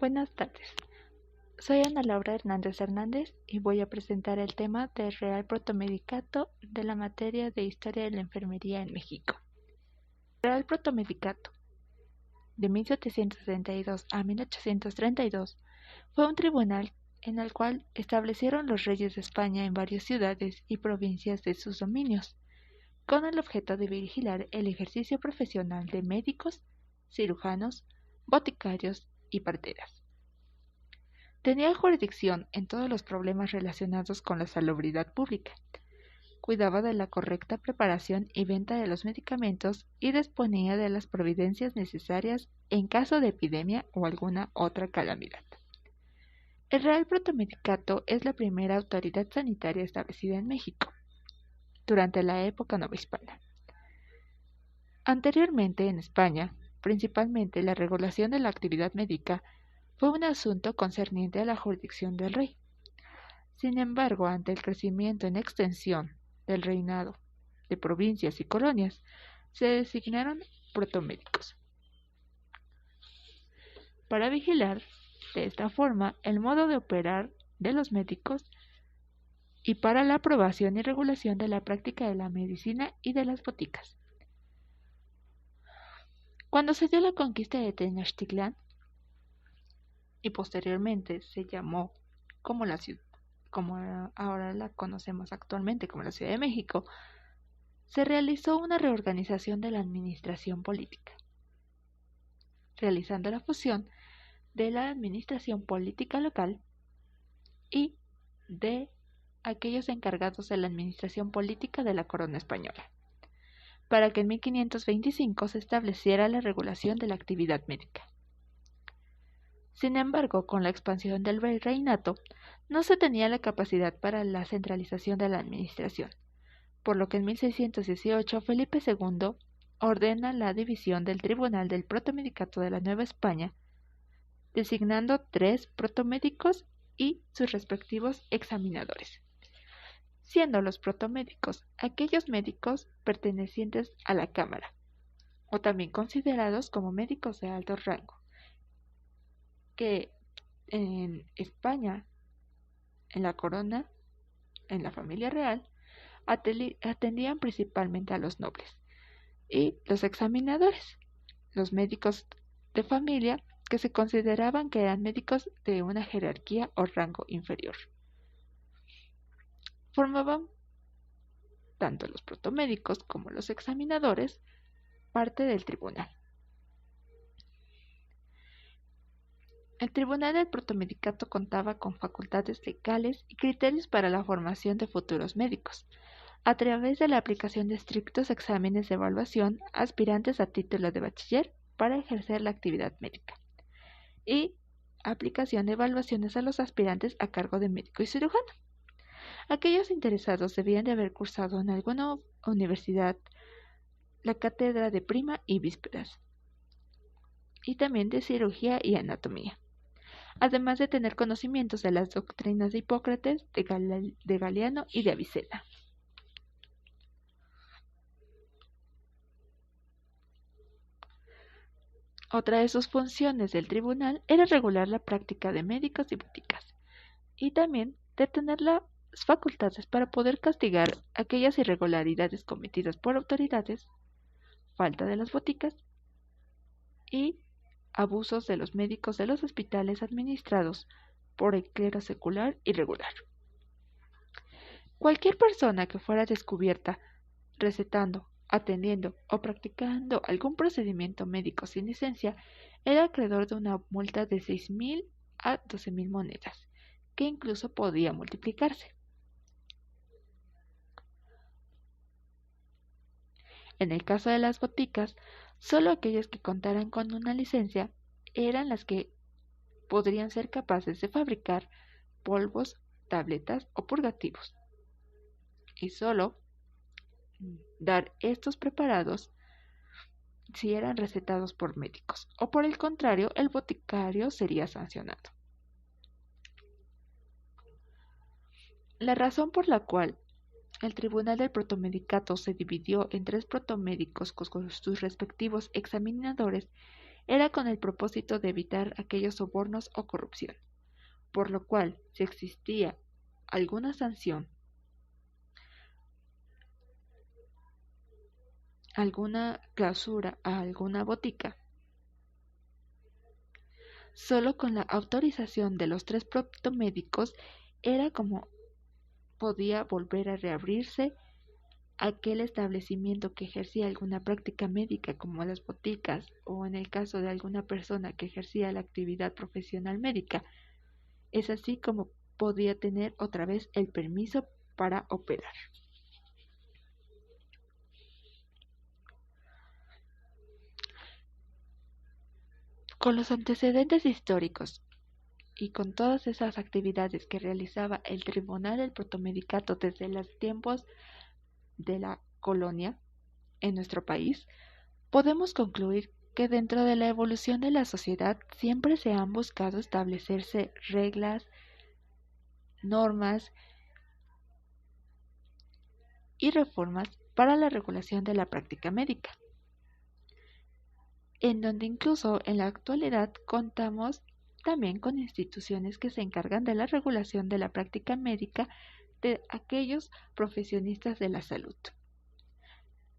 Buenas tardes, soy Ana Laura Hernández Hernández y voy a presentar el tema del Real Protomedicato de la materia de Historia de la Enfermería en México. El Real Protomedicato, de 1762 a 1832, fue un tribunal en el cual establecieron los reyes de España en varias ciudades y provincias de sus dominios, con el objeto de vigilar el ejercicio profesional de médicos, cirujanos, boticarios y parteras. Tenía jurisdicción en todos los problemas relacionados con la salubridad pública. Cuidaba de la correcta preparación y venta de los medicamentos y disponía de las providencias necesarias en caso de epidemia o alguna otra calamidad. El Real Protomedicato es la primera autoridad sanitaria establecida en México durante la época novohispana. Anteriormente en España, principalmente la regulación de la actividad médica fue un asunto concerniente a la jurisdicción del rey. Sin embargo, ante el crecimiento en extensión del reinado de provincias y colonias, se designaron protomédicos para vigilar de esta forma el modo de operar de los médicos y para la aprobación y regulación de la práctica de la medicina y de las boticas. Cuando se dio la conquista de Tenochtitlán, y posteriormente se llamó como ahora la conocemos actualmente como la Ciudad de México, se realizó una reorganización de la administración política, realizando la fusión de la administración política local y de aquellos encargados de la administración política de la corona española, para que en 1525 se estableciera la regulación de la actividad médica. Sin embargo, con la expansión del virreinato, no se tenía la capacidad para la centralización de la administración, por lo que en 1618 Felipe II ordena la división del Tribunal del Protomedicato de la Nueva España, designando 3 protomédicos y sus respectivos examinadores, siendo los protomédicos aquellos médicos pertenecientes a la Cámara, o también considerados como médicos de alto rango, que en España, en la corona, en la familia real, atendían principalmente a los nobles, y los examinadores, los médicos de familia que se consideraban que eran médicos de una jerarquía o rango inferior. Formaban tanto los protomédicos como los examinadores parte del tribunal. El Tribunal del Protomedicato contaba con facultades legales y criterios para la formación de futuros médicos, a través de la aplicación de estrictos exámenes de evaluación a aspirantes a título de bachiller para ejercer la actividad médica, y aplicación de evaluaciones a los aspirantes a cargo de médico y cirujano. Aquellos interesados debían de haber cursado en alguna universidad la cátedra de prima y vísperas, y también de cirugía y anatomía, además de tener conocimientos de las doctrinas de Hipócrates, de Galiano y de Avicena. Otra de sus funciones del tribunal era regular la práctica de médicos y boticas, y también de tener las facultades para poder castigar aquellas irregularidades cometidas por autoridades, falta de las boticas y abusos de los médicos de los hospitales administrados por el clero secular y regular. Cualquier persona que fuera descubierta recetando, atendiendo o practicando algún procedimiento médico sin licencia era acreedor de una multa de 6,000 a 12,000 monedas, que incluso podía multiplicarse. En el caso de las boticas, solo aquellas que contaran con una licencia eran las que podrían ser capaces de fabricar polvos, tabletas o purgativos, y solo dar estos preparados si eran recetados por médicos, o por el contrario, el boticario sería sancionado. La razón por la cual el Tribunal del Protomedicato se dividió en 3 protomédicos con sus respectivos examinadores era con el propósito de evitar aquellos sobornos o corrupción, por lo cual, si existía alguna sanción, alguna clausura a alguna botica, solo con la autorización de los 3 protomédicos era como podía volver a reabrirse aquel establecimiento que ejercía alguna práctica médica como las boticas o en el caso de alguna persona que ejercía la actividad profesional médica. Es así como podía tener otra vez el permiso para operar. Con los antecedentes históricos y con todas esas actividades que realizaba el Tribunal del Protomedicato desde los tiempos de la colonia en nuestro país, podemos concluir que dentro de la evolución de la sociedad siempre se han buscado establecerse reglas, normas y reformas para la regulación de la práctica médica, en donde incluso en la actualidad contamos también con instituciones que se encargan de la regulación de la práctica médica de aquellos profesionistas de la salud.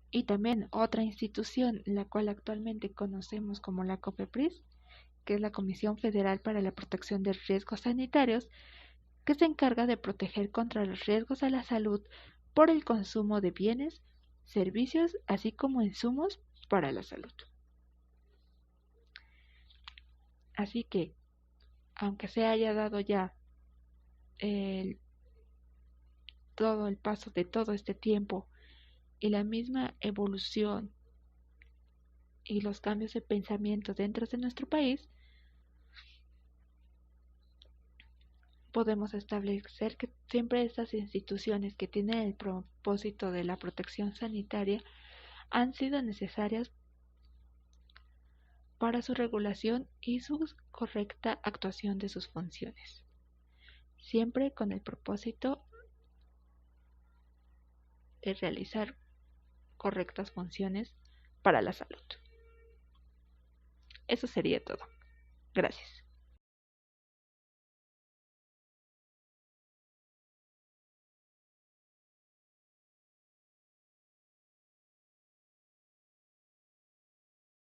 Y también otra institución, la cual actualmente conocemos como la COFEPRIS, que es la Comisión Federal para la Protección de Riesgos Sanitarios, que se encarga de proteger contra los riesgos a la salud por el consumo de bienes, servicios, así como insumos para la salud. Así que, aunque se haya dado ya todo el paso de todo este tiempo y la misma evolución y los cambios de pensamiento dentro de nuestro país, podemos establecer que siempre estas instituciones que tienen el propósito de la protección sanitaria han sido necesarias para su regulación y su correcta actuación de sus funciones, siempre con el propósito de realizar correctas funciones para la salud. Eso sería todo. Gracias.